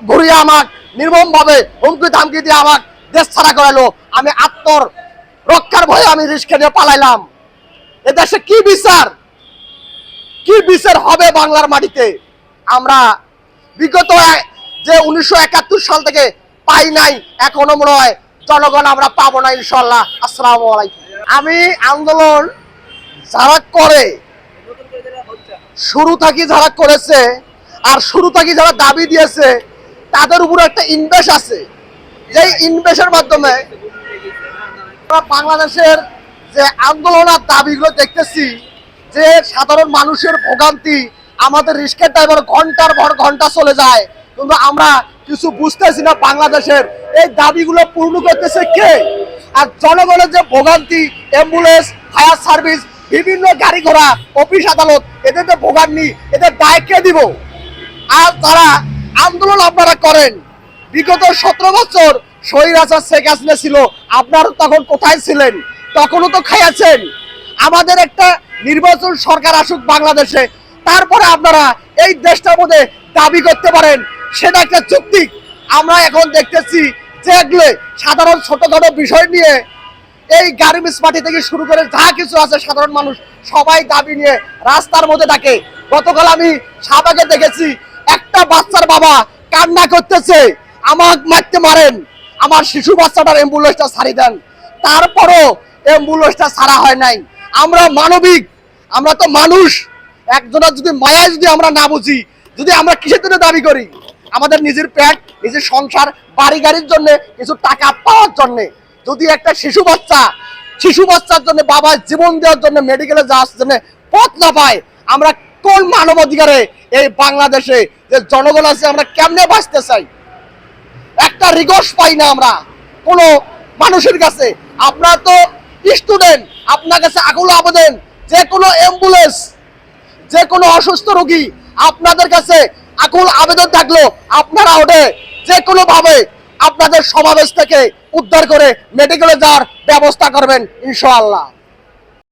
ঘুরিয়ে আমাক নির্মম ভাবে হুমকি ধামকি দিয়ে আমাক দেশ ছাড়া করাইলো। আমি আত্মর রক্ষার ভয়ে আমি রিস্কে নিয়ে পালাইলাম। এদেশে কি বিচার হবে বাংলার মাটিতে? আমরা বিগত যে 1971 সাল থেকে পাই নাই, এখনো মনে হয় জনগণ আমরা পাবো না ইনশাল্লাহ। আসসালামু আলাইকুম। আমি আন্দোলন যারা করে শুরু থাকি যারা করেছে আর শুরু থাকি যারা দাবি দিয়েছে তাদের উপর একটা ইনভেস্ট আছে, যে ইনভেস্টের মাধ্যমে বাংলাদেশের যে আন্দোলন আর দাবিগুলো দেখতেছি, যে সাধারণ মানুষের ভোগান্তি, আমাদের রিস্কের ড্রাইভার ঘন্টার পর ঘন্টা চলে যায়, কিন্তু আমরা কিছু বুঝতেছি না বাংলাদেশের এই দাবিগুলো পূর্ণ করতেছে কে? আর জনগণের যে ভোগান্তি, অ্যাম্বুলেন্স, ফায়ার সার্ভিস, বিভিন্ন গাড়ি ঘোড়া, অফিস আদালত, এদের যে ভোগান্তি, এদের দায় কে দিব? আর তারা আন্দোলন আপনারা করেন, বিগত 17 বছর স্বৈরাচার শেখ হাসিনা ছিল, আপনারা তখন কোথায় ছিলেন? তখনও তো খাইয়াছেন। আমাদের একটা নির্বাচন সরকার আসুক বাংলাদেশে, তারপরে আপনারা এই দেশটার মধ্যে দাবি করতে পারেন, সেটা একটা চুক্তি। আমরা এখন দেখতেছি যে সাধারণ ছোটখাটো বিষয় নিয়ে এই গার্মেন্টস পার্টি থেকে শুরু করে যা কিছু আছে সাধারণ মানুষ সবাই দাবি নিয়ে রাস্তার মধ্যে থাকে। গতকাল আমি শাহবাগে দেখেছি একটা বাচ্চার বাবা কান্না করতেছে, আমাকে মারতে মারেন, আমার শিশু বাচ্চাটার অ্যাম্বুলেন্সটা ছাড়ি দেন। তারপরও অ্যাম্বুলেন্সটা ছাড়া হয় নাই। আমরা মানবিক, আমরা তো মানুষ। একজনের যদি মায়ায় যদি আমরা না বুঝি, যদি আমরা কিসের জন্য দাবি করি? আমাদের নিজের পেট, নিজের সংসার, বাড়ি গাড়ির জন্য, কিছু টাকা পাওয়ার জন্য। যদি একটা শিশু বাচ্চার জন্য বাবা জীবন দেওয়ার জন্য মেডিকেলে যাওয়ার জন্য পথ না পায়, আমরা কোন মানবাধিকারে এই বাংলাদেশে যে জনগণ আছে আমরা কেমনে বাঁচতে চাই? একটা রিকোয়েস্ট পাই না আমরা কোনো মানুষের কাছে। আপনারা তো স্টুডেন্ট, আপনার কাছে আকুল আবেদন, যে কোনো অ্যাম্বুলেন্স, যে কোনো অসুস্থ রোগী, আপনাদের কাছে আকুল আবেদন থাকলো, আপনারা ওঠে যে কোনো ভাবে আপনাদের সমাবেশ থেকে উদ্ধার করে মেডিকেলে যাওয়ার ব্যবস্থা করবেন ইনশাআল্লাহ।